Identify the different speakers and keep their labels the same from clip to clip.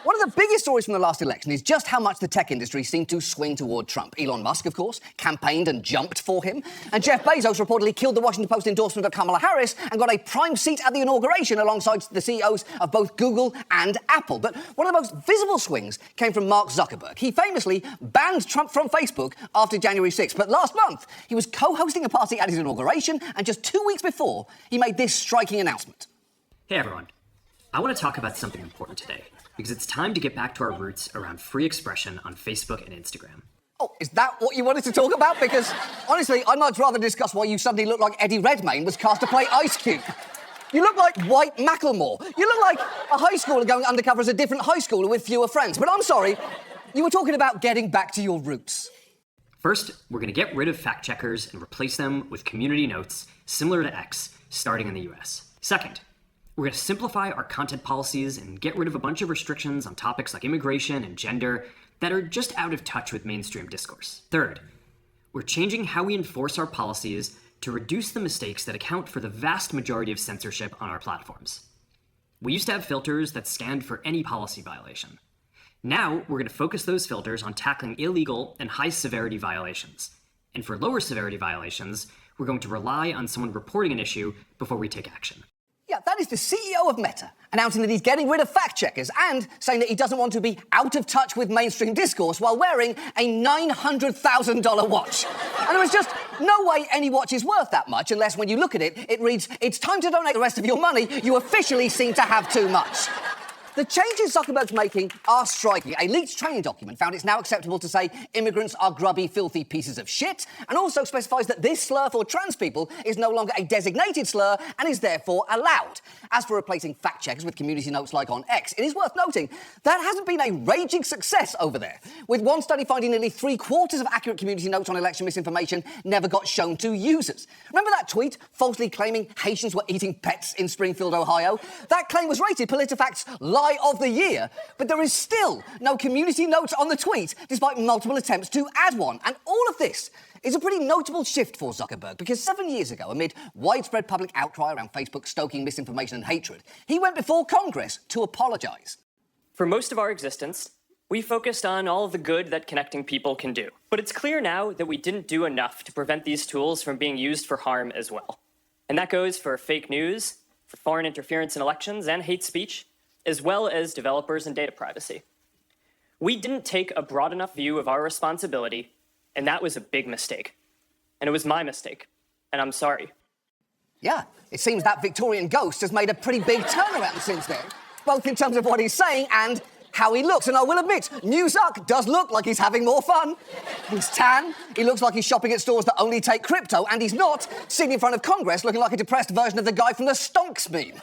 Speaker 1: One of the biggest stories from the last election is just how much the tech industry seemed to swing toward Trump. Elon Musk, of course, campaigned and jumped for him. And Jeff Bezos reportedly killed the Washington Post endorsement of Kamala Harris and got a prime seat at the inauguration alongside the CEOs of both Google and Apple. But one of the most visible swings came from Mark Zuckerberg. He famously banned Trump from Facebook after January 6th. But last month, he was co-hosting a party at his inauguration, and just 2 weeks before, he made this striking announcement.
Speaker 2: Hey everyone, I want to talk about something important today, because it's time to get back to our roots around free expression on Facebook and Instagram.
Speaker 1: Oh, is that what you wanted to talk about? Because, honestly, I'd much rather discuss why you suddenly look like Eddie Redmayne was cast to play Ice Cube. You look like White Macklemore. You look like a high schooler going undercover as a different high schooler with fewer friends. But I'm sorry, you were talking about getting back to your roots.
Speaker 2: First, we're going to get rid of fact checkers and replace them with community notes similar to X, starting in the US. Second, we're going to simplify our content policies and get rid of a bunch of restrictions on topics like immigration and gender that are just out of touch with mainstream discourse. Third, we're changing how we enforce our policies to reduce the mistakes that account for the vast majority of censorship on our platforms. We used to have filters that scanned for any policy violation. Now, we're going to focus those filters on tackling illegal and high-severity violations. And for lower severity violations, we're going to rely on someone reporting an issue before we take action.
Speaker 1: Yeah, that is the CEO of Meta announcing that he's getting rid of fact-checkers and saying that he doesn't want to be out of touch with mainstream discourse while wearing a $900,000 watch. And there is just no way any watch is worth that much unless when you look at it, it reads, "It's time to donate the rest of your money. You officially seem to have too much." The changes Zuckerberg's making are striking. A leaked training document found it's now acceptable to say immigrants are grubby, filthy pieces of shit, and also specifies that this slur for trans people is no longer a designated slur and is therefore allowed. As for replacing fact-checkers with community notes like on X, it is worth noting that hasn't been a raging success over there, with one study finding nearly 3/4 of accurate community notes on election misinformation never got shown to users. Remember that tweet falsely claiming Haitians were eating pets in Springfield, Ohio? That claim was rated PolitiFact's lie of the year, but there is still no community notes on the tweet, despite multiple attempts to add one. And all of this is a pretty notable shift for Zuckerberg, because 7 years ago, amid widespread public outcry around Facebook stoking misinformation and hatred, he went before Congress to apologise.
Speaker 3: For most of our existence, we focused on all of the good that connecting people can do. But it's clear now that we didn't do enough to prevent these tools from being used for harm as well. And that goes for fake news, for foreign interference in elections, and hate speech, as well as developers and data privacy. We didn't take a broad enough view of our responsibility, and that was a big mistake. And it was my mistake, and I'm sorry.
Speaker 1: Yeah, it seems that Victorian ghost has made a pretty big turnaround since then, both in terms of what he's saying and how he looks. And I will admit, New Zuck does look like he's having more fun. He's tan, he looks like he's shopping at stores that only take crypto, and he's not sitting in front of Congress looking like a depressed version of the guy from the Stonks meme.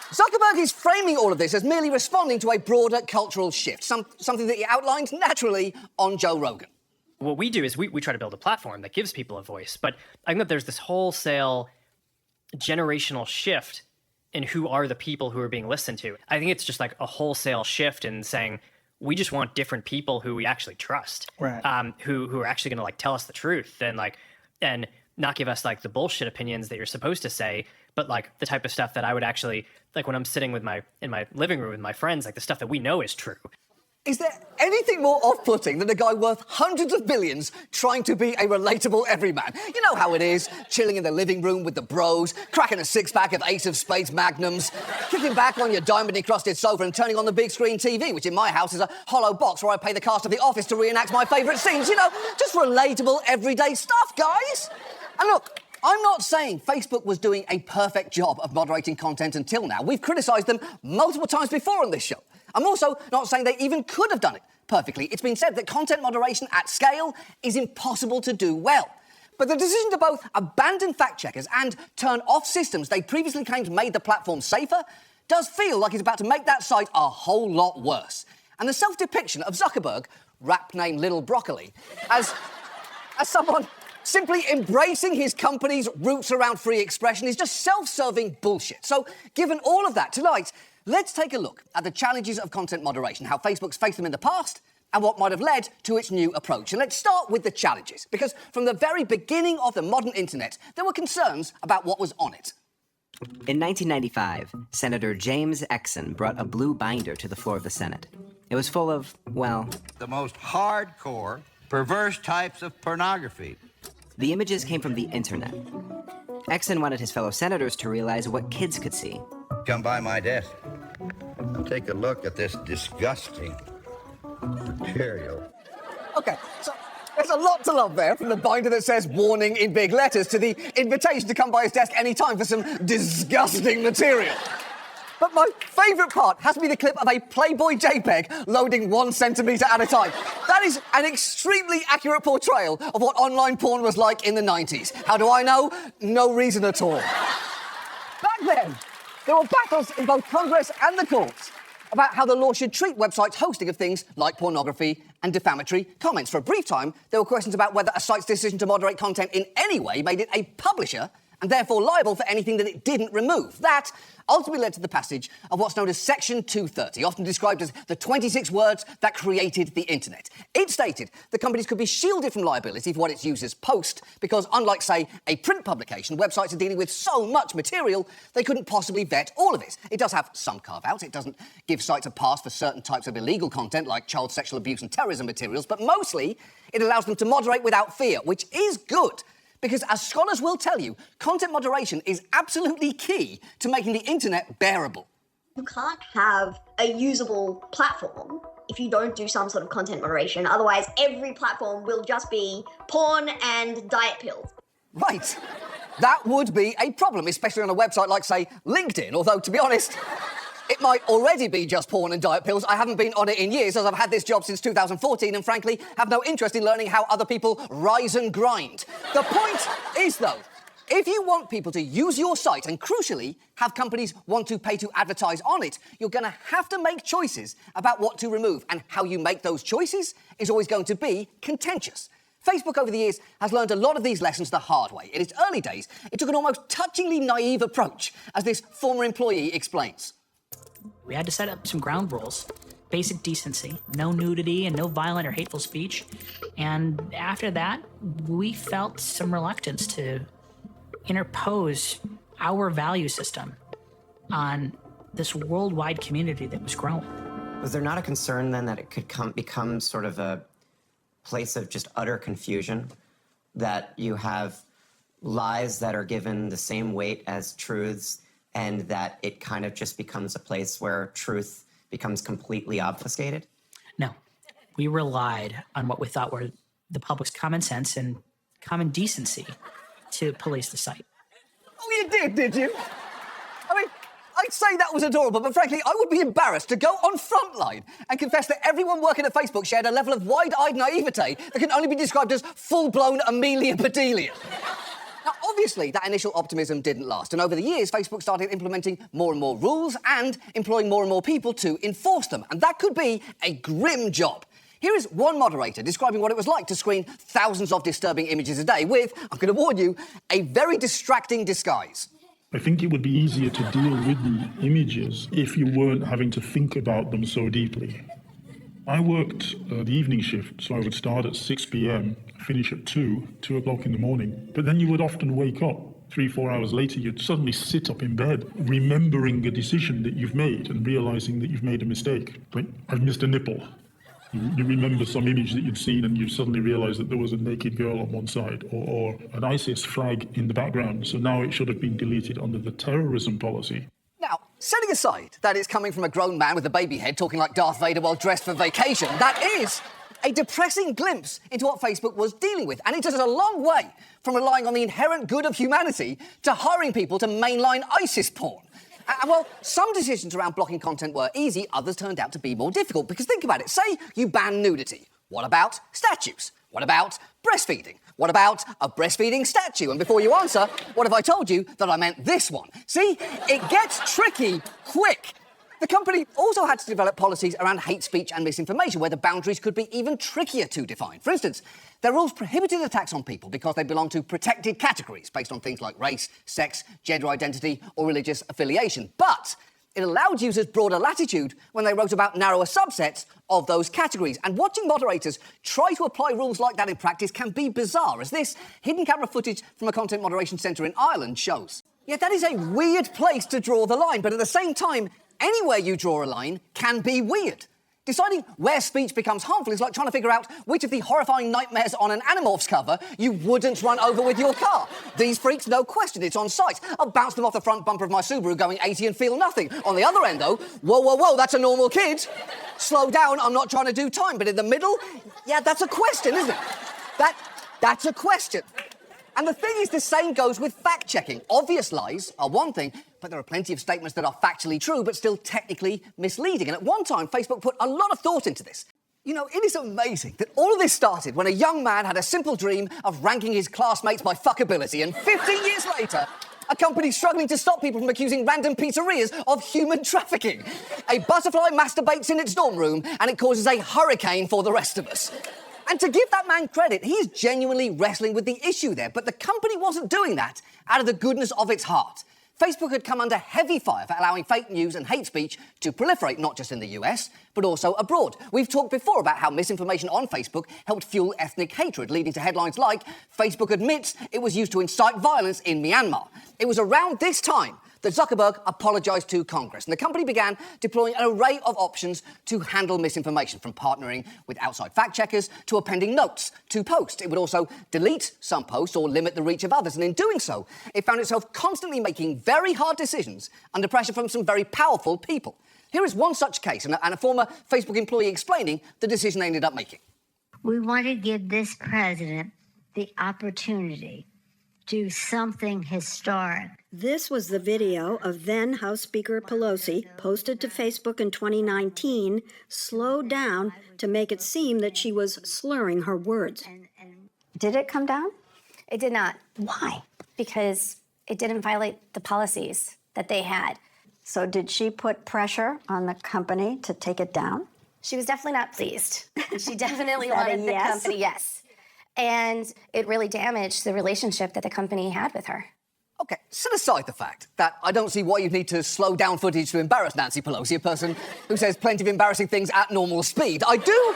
Speaker 1: Zuckerberg is framing all of this as merely responding to a broader cultural shift, something that he outlined naturally on Joe Rogan.
Speaker 4: What we do is we try to build a platform that gives people a voice, but I think that there's this wholesale generational shift in who are the people who are being listened to. I think it's just like a wholesale shift in saying we just want different people who we actually trust,
Speaker 5: right.
Speaker 4: Who are actually going to like tell us the truth and not give us like the bullshit opinions that you're supposed to say, but like the type of stuff that I would actually like when I'm sitting in my living room with my friends, like the stuff that we know is true.
Speaker 1: Is there anything more off-putting than a guy worth hundreds of billions trying to be a relatable everyman? You know how it is, chilling in the living room with the bros, cracking a six-pack of Ace of Spades Magnums, kicking back on your diamond-encrusted sofa and turning on the big screen TV, which in my house is a hollow box where I pay the cast of The Office to reenact my favourite scenes. You know, just relatable, everyday stuff, guys. And look, I'm not saying Facebook was doing a perfect job of moderating content until now. We've criticised them multiple times before on this show. I'm also not saying they even could have done it perfectly. It's been said that content moderation at scale is impossible to do well. But the decision to both abandon fact-checkers and turn off systems they previously claimed made the platform safer does feel like it's about to make that site a whole lot worse. And the self-depiction of Zuckerberg, rap name Little Broccoli, as someone simply embracing his company's roots around free expression is just self-serving bullshit. So, given all of that, tonight, let's take a look at the challenges of content moderation, how Facebook's faced them in the past, and what might have led to its new approach. And let's start with the challenges, because from the very beginning of the modern internet, there were concerns about what was on it.
Speaker 5: In 1995, Senator James Exon brought a blue binder to the floor of the Senate. It was full of, well,
Speaker 6: the most hardcore, perverse types of pornography.
Speaker 5: the images came from the internet. Exon wanted his fellow senators to realize what kids could see.
Speaker 6: Come by my desk. Take a look at this disgusting material.
Speaker 1: Okay, so there's a lot to love there, from the binder that says warning in big letters to the invitation to come by his desk any time for some disgusting material. But my favourite part has to be the clip of a Playboy JPEG loading 1 centimetre at a time. That is an extremely accurate portrayal of what online porn was like in the 90s. How do I know? No reason at all. Back then, there were battles in both Congress and the courts about how the law should treat websites hosting of things like pornography and defamatory comments. For a brief time, there were questions about whether a site's decision to moderate content in any way made it a publisher and therefore liable for anything that it didn't remove. That ultimately led to the passage of what's known as Section 230, often described as the 26 words that created the internet. It stated that companies could be shielded from liability for what its users post because, unlike, say, a print publication, websites are dealing with so much material they couldn't possibly vet all of it. It does have some carve-outs. It doesn't give sites a pass for certain types of illegal content like child sexual abuse and terrorism materials, but mostly it allows them to moderate without fear, which is good. Because, as scholars will tell you, content moderation is absolutely key to making the internet bearable.
Speaker 7: You can't have a usable platform if you don't do some sort of content moderation. Otherwise, every platform will just be porn and diet pills.
Speaker 1: Right. That would be a problem, especially on a website like, say, LinkedIn, although, to be honest, it might already be just porn and diet pills. I haven't been on it in years, as I've had this job since 2014 and, frankly, have no interest in learning how other people rise and grind. The point is, though, if you want people to use your site and, crucially, have companies want to pay to advertise on it, you're going to have to make choices about what to remove. And how you make those choices is always going to be contentious. Facebook over the years has learned a lot of these lessons the hard way. In its early days, it took an almost touchingly naive approach, as this former employee explains.
Speaker 8: We had to set up some ground rules. Basic decency, no nudity and no violent or hateful speech. And after that, we felt some reluctance to interpose our value system on this worldwide community that was growing.
Speaker 5: Was there not a concern then that it could become sort of a place of just utter confusion? That you have lies that are given the same weight as truths, and that it kind of just becomes a place where truth becomes completely obfuscated?
Speaker 8: No, we relied on what we thought were the public's common sense and common decency to police the site.
Speaker 1: Oh, you did you? I mean, I'd say that was adorable, but frankly, I would be embarrassed to go on Frontline and confess that everyone working at Facebook shared a level of wide-eyed naivete that can only be described as full-blown Amelia Bedelia. Now, obviously, that initial optimism didn't last, and over the years, Facebook started implementing more and more rules and employing more and more people to enforce them, and that could be a grim job. Here is one moderator describing what it was like to screen thousands of disturbing images a day with, I'm going to warn you, a very distracting disguise.
Speaker 9: I think it would be easier to deal with the images if you weren't having to think about them so deeply. I worked the evening shift, so I would start at 6 p.m, finish at 2 o'clock in the morning. But then you would often wake up 3-4 hours later, you'd suddenly sit up in bed, remembering a decision that you've made and realizing that you've made a mistake. Like, I've missed a nipple. You remember some image that you'd seen and you suddenly realised that there was a naked girl on one side or an ISIS flag in the background. So now it should have been deleted under the terrorism policy.
Speaker 1: Now, setting aside that it's coming from a grown man with a baby head talking like Darth Vader while dressed for vacation, that is a depressing glimpse into what Facebook was dealing with. And it took us a long way from relying on the inherent good of humanity to hiring people to mainline ISIS porn. And while some decisions around blocking content were easy, others turned out to be more difficult. Because think about it. Say you ban nudity. What about statues? What about breastfeeding? What about a breastfeeding statue? And before you answer, what if I told you that I meant this one? See, it gets tricky quick. The company also had to develop policies around hate speech and misinformation, where the boundaries could be even trickier to define. For instance, their rules prohibited attacks on people because they belong to protected categories based on things like race, sex, gender identity, or religious affiliation. But it allowed users broader latitude when they wrote about narrower subsets of those categories. And watching moderators try to apply rules like that in practice can be bizarre, as this hidden camera footage from a content moderation centre in Ireland shows. Yeah, that is a weird place to draw the line, but at the same time, anywhere you draw a line can be weird. Deciding where speech becomes harmful is like trying to figure out which of the horrifying nightmares on an Animorphs cover you wouldn't run over with your car. These freaks, no question, it's on sight. I'll bounce them off the front bumper of my Subaru going 80 and feel nothing. On the other end, though, whoa, that's a normal kid. Slow down, I'm not trying to do time. But in the middle, yeah, that's a question, isn't it? That's a question. And the thing is, the same goes with fact-checking. Obvious lies are one thing, but there are plenty of statements that are factually true but still technically misleading. And at one time, Facebook put a lot of thought into this. You know, it is amazing that all of this started when a young man had a simple dream of ranking his classmates by fuckability, and 15 years later, a company struggling to stop people from accusing random pizzerias of human trafficking. A butterfly masturbates in its dorm room, and it causes a hurricane for the rest of us. And to give that man credit, he is genuinely wrestling with the issue there. But the company wasn't doing that out of the goodness of its heart. Facebook had come under heavy fire for allowing fake news and hate speech to proliferate, not just in the US, but also abroad. We've talked before about how misinformation on Facebook helped fuel ethnic hatred, leading to headlines like, Facebook admits it was used to incite violence in Myanmar. It was around this time that Zuckerberg apologised to Congress, and the company began deploying an array of options to handle misinformation, from partnering with outside fact-checkers to appending notes to posts. It would also delete some posts or limit the reach of others, and in doing so, it found itself constantly making very hard decisions under pressure from some very powerful people. Here is one such case, and a former Facebook employee explaining the decision they ended up making.
Speaker 10: We want to give this president the opportunity to do something historic.
Speaker 11: This was the video of then House Speaker Pelosi, posted to Facebook in 2019, slowed down to make it seem that she was slurring her words.
Speaker 12: Did it come down? It did not. Why? Because it didn't violate the policies that they had.
Speaker 11: So did she put pressure on the company to take it down?
Speaker 12: She was definitely not pleased. She definitely wanted the company, yes. And it really damaged the relationship that the company had with her.
Speaker 1: OK, set aside the fact that I don't see why you'd need to slow down footage to embarrass Nancy Pelosi, a person who says plenty of embarrassing things at normal speed. I do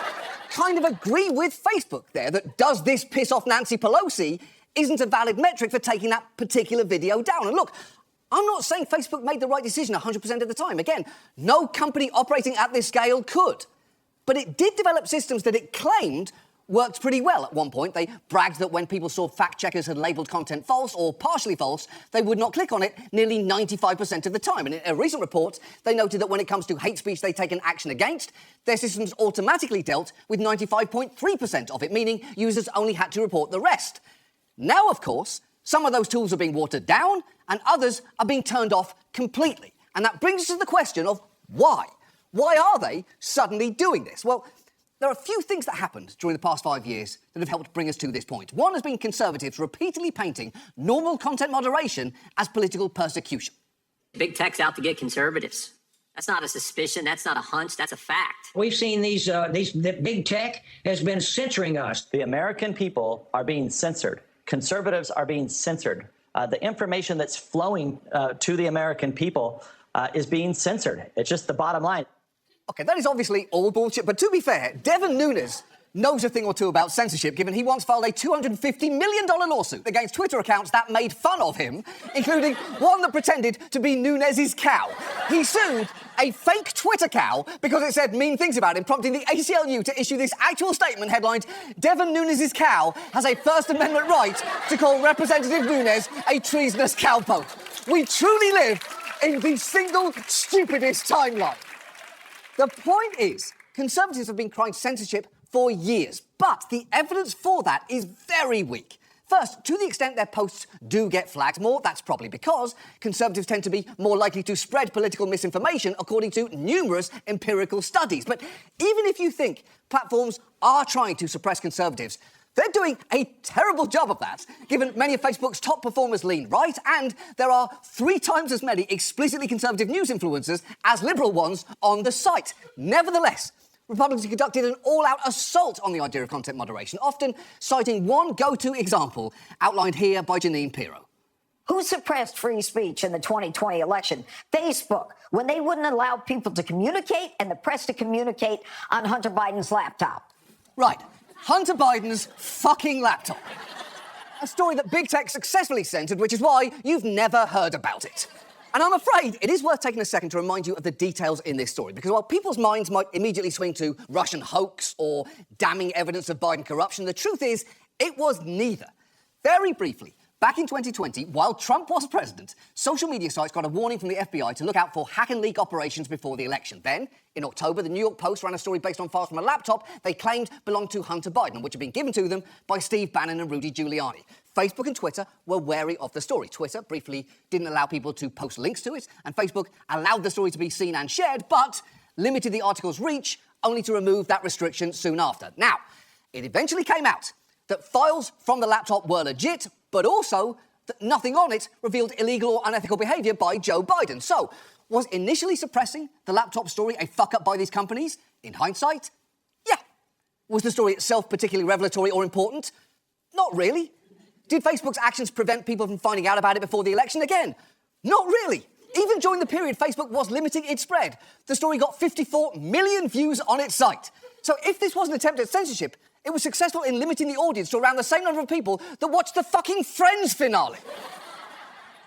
Speaker 1: kind of agree with Facebook there that does this piss off Nancy Pelosi isn't a valid metric for taking that particular video down. And look, I'm not saying Facebook made the right decision 100% of the time. Again, no company operating at this scale could. But it did develop systems that it claimed worked pretty well. At one point, they bragged that when people saw fact-checkers had labelled content false or partially false, they would not click on it nearly 95% of the time. And in a recent report, they noted that when it comes to hate speech they've taken action against, their systems automatically dealt with 95.3% of it, meaning users only had to report the rest. Now, of course, some of those tools are being watered down and others are being turned off completely. And that brings us to the question of why? Why are they suddenly doing this? Well, there are a few things that happened during the past 5 years that have helped bring us to this point. One has been Conservatives repeatedly painting normal content moderation as political persecution.
Speaker 13: Big tech's out to get conservatives. That's not a suspicion. That's not a hunch. That's a fact.
Speaker 14: We've seen the big tech has been censoring us.
Speaker 15: The American people are being censored. Conservatives are being censored. The information that's flowing to the American people is being censored. It's just the bottom line.
Speaker 1: OK, that is obviously all bullshit, but to be fair, Devin Nunes knows a thing or two about censorship, given he once filed a $250 million lawsuit against Twitter accounts that made fun of him, including one that pretended to be Nunes' cow. He sued a fake Twitter cow because it said mean things about him, prompting the ACLU to issue this actual statement headlined, Devin Nunes' cow has a First Amendment right to call Representative Nunes a treasonous cowpoke. We truly live in the single stupidest timeline. The point is, Conservatives have been crying censorship for years, but the evidence for that is very weak. First, to the extent their posts do get flagged more, that's probably because Conservatives tend to be more likely to spread political misinformation according to numerous empirical studies. But even if you think platforms are trying to suppress Conservatives, they're doing a terrible job of that, given many of Facebook's top performers lean right, and there are 3 times as many explicitly conservative news influencers as liberal ones on the site. Nevertheless, Republicans conducted an all-out assault on the idea of content moderation, often citing one go-to example outlined here by Janine Pirro.
Speaker 16: Who suppressed free speech in the 2020 election? Facebook, when they wouldn't allow people to communicate and the press to communicate on Hunter Biden's laptop.
Speaker 1: Right. Hunter Biden's fucking laptop. A story that big tech successfully censored, which is why you've never heard about it. And I'm afraid it is worth taking a second to remind you of the details in this story, because while people's minds might immediately swing to Russian hoax or damning evidence of Biden corruption, the truth is it was neither. Very briefly, back in 2020, while Trump was president, social media sites got a warning from the FBI to look out for hack and leak operations before the election. Then, in October, the New York Post ran a story based on files from a laptop they claimed belonged to Hunter Biden, which had been given to them by Steve Bannon and Rudy Giuliani. Facebook and Twitter were wary of the story. Twitter briefly didn't allow people to post links to it, and Facebook allowed the story to be seen and shared, but limited the article's reach, only to remove that restriction soon after. Now, it eventually came out that files from the laptop were legit, but also that nothing on it revealed illegal or unethical behaviour by Joe Biden. So, was initially suppressing the laptop story a fuck-up by these companies? In hindsight, yeah. Was the story itself particularly revelatory or important? Not really. Did Facebook's actions prevent people from finding out about it before the election? Again, not really. Even during the period Facebook was limiting its spread, the story got 54 million views on its site. So if this was an attempt at censorship, it was successful in limiting the audience to around the same number of people that watched the fucking Friends finale.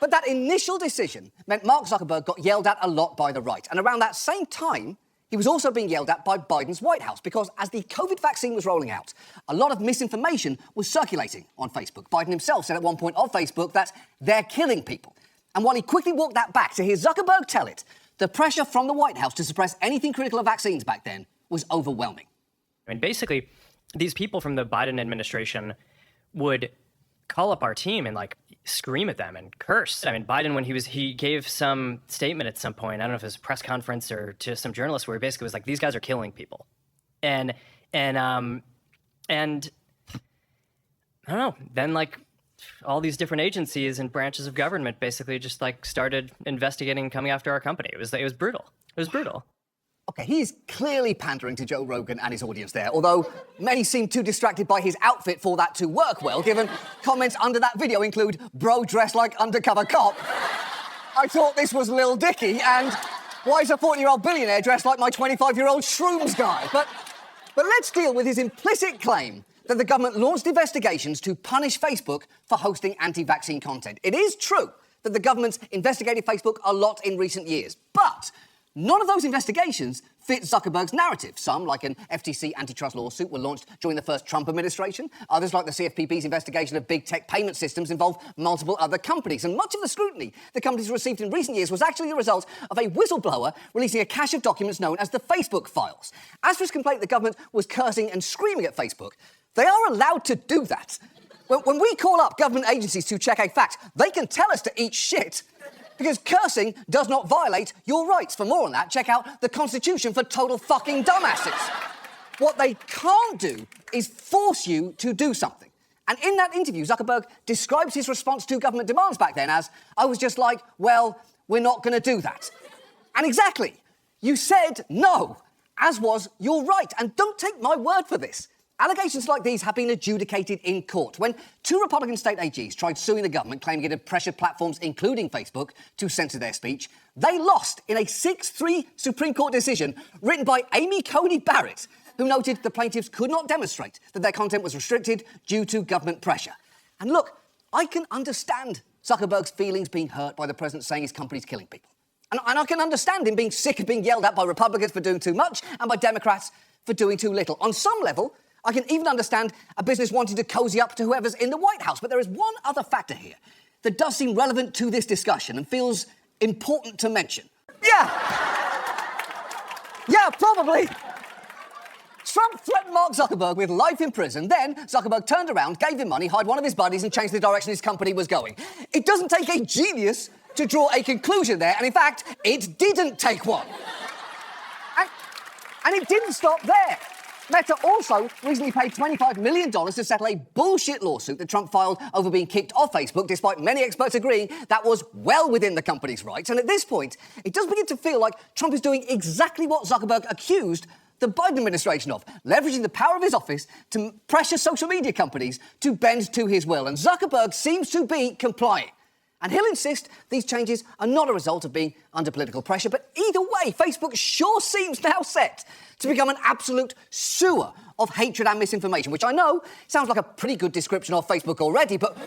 Speaker 1: But that initial decision meant Mark Zuckerberg got yelled at a lot by the right. And around that same time, he was also being yelled at by Biden's White House because as the COVID vaccine was rolling out, a lot of misinformation was circulating on Facebook. Biden himself said at one point of Facebook that they're killing people. And while he quickly walked that back, to hear Zuckerberg tell it, the pressure from the White House to suppress anything critical of vaccines back then was overwhelming.
Speaker 4: I mean, basically, these people from the Biden administration would call up our team and scream at them and curse. I mean, Biden, when he gave some statement at some point, I don't know if it was a press conference or to some journalists, where he basically was like, these guys are killing people. And I don't know, then all these different agencies and branches of government basically just started investigating and coming after our company. It was brutal. It was brutal.
Speaker 1: OK, he's clearly pandering to Joe Rogan and his audience there, although many seem too distracted by his outfit for that to work well, given comments under that video include, bro dressed like undercover cop. I thought this was Lil Dicky, and why is a 40-year-old billionaire dressed like my 25-year-old shrooms guy? But let's deal with his implicit claim that the government launched investigations to punish Facebook for hosting anti-vaccine content. It is true that the government's investigated Facebook a lot in recent years, but none of those investigations fit Zuckerberg's narrative. Some, like an FTC antitrust lawsuit, were launched during the first Trump administration. Others, like the CFPB's investigation of big tech payment systems, involve multiple other companies. And much of the scrutiny the companies received in recent years was actually the result of a whistleblower releasing a cache of documents known as the Facebook files. As for his complaint the government was cursing and screaming at Facebook, they are allowed to do that. When we call up government agencies to check a fact, they can tell us to eat shit. Because cursing does not violate your rights. For more on that, check out the Constitution for total fucking dumbasses. What they can't do is force you to do something. And in that interview, Zuckerberg describes his response to government demands back then as, I was just like, well, we're not going to do that. And exactly, you said no, as was your right. And don't take my word for this. Allegations like these have been adjudicated in court. When two Republican state AGs tried suing the government, claiming it had pressured platforms, including Facebook, to censor their speech, they lost in a 6-3 Supreme Court decision written by Amy Coney Barrett, who noted the plaintiffs could not demonstrate that their content was restricted due to government pressure. And look, I can understand Zuckerberg's feelings being hurt by the president saying his company's killing people. And I can understand him being sick of being yelled at by Republicans for doing too much and by Democrats for doing too little. On some level, I can even understand a business wanting to cozy up to whoever's in the White House. But there is one other factor here that does seem relevant to this discussion and feels important to mention. Yeah, probably. Trump threatened Mark Zuckerberg with life in prison. Then Zuckerberg turned around, gave him money, hired one of his buddies and changed the direction his company was going. It doesn't take a genius to draw a conclusion there. And in fact, it didn't take one. And it didn't stop there. Meta also recently paid $25 million to settle a bullshit lawsuit that Trump filed over being kicked off Facebook, despite many experts agreeing that was well within the company's rights. And at this point, it does begin to feel like Trump is doing exactly what Zuckerberg accused the Biden administration of, leveraging the power of his office to pressure social media companies to bend to his will. And Zuckerberg seems to be complying. And he'll insist these changes are not a result of being under political pressure. But either way, Facebook sure seems now set to become an absolute sewer of hatred and misinformation, which I know sounds like a pretty good description of Facebook already, but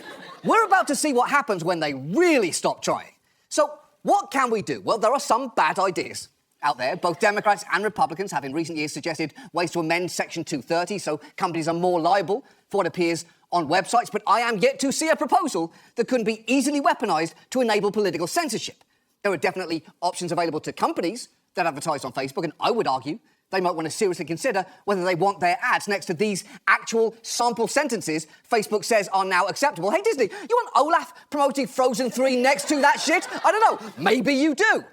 Speaker 1: we're about to see what happens when they really stop trying. So what can we do? Well, there are some bad ideas out there. Both Democrats and Republicans have in recent years suggested ways to amend Section 230 so companies are more liable for what appears on websites, but I am yet to see a proposal that couldn't be easily weaponized to enable political censorship. There are definitely options available to companies that advertise on Facebook, and I would argue they might want to seriously consider whether they want their ads next to these actual sample sentences Facebook says are now acceptable. Hey, Disney, you want Olaf promoting Frozen 3 next to that shit? I don't know. Maybe you do.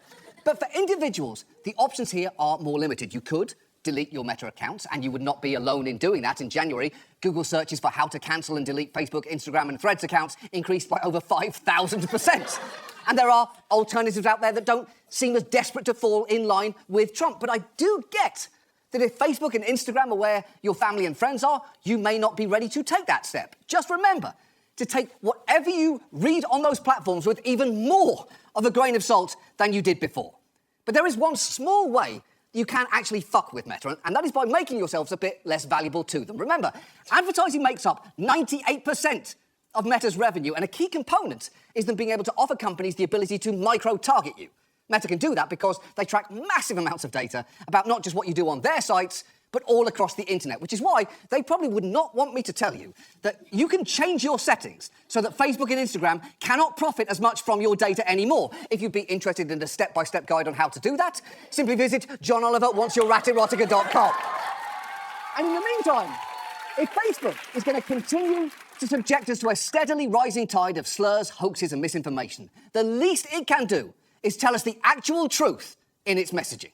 Speaker 1: But for individuals, the options here are more limited. You could delete your Meta accounts, and you would not be alone in doing that. In January, Google searches for how to cancel and delete Facebook, Instagram, and Threads accounts increased by over 5,000%. And there are alternatives out there that don't seem as desperate to fall in line with Trump. But I do get that if Facebook and Instagram are where your family and friends are, you may not be ready to take that step. Just remember to take whatever you read on those platforms with even more of a grain of salt than you did before. But there is one small way you can actually fuck with Meta, and that is by making yourselves a bit less valuable to them. Remember, advertising makes up 98% of Meta's revenue, and a key component is them being able to offer companies the ability to micro-target you. Meta can do that because they track massive amounts of data about not just what you do on their sites, but all across the internet, which is why they probably would not want me to tell you that you can change your settings so that Facebook and Instagram cannot profit as much from your data anymore. If you'd be interested in a step-by-step guide on how to do that, simply visit JohnOliverWantsYourRatErotica.com. And in the meantime, if Facebook is going to continue to subject us to a steadily rising tide of slurs, hoaxes, and misinformation, the least it can do is tell us the actual truth in its messaging.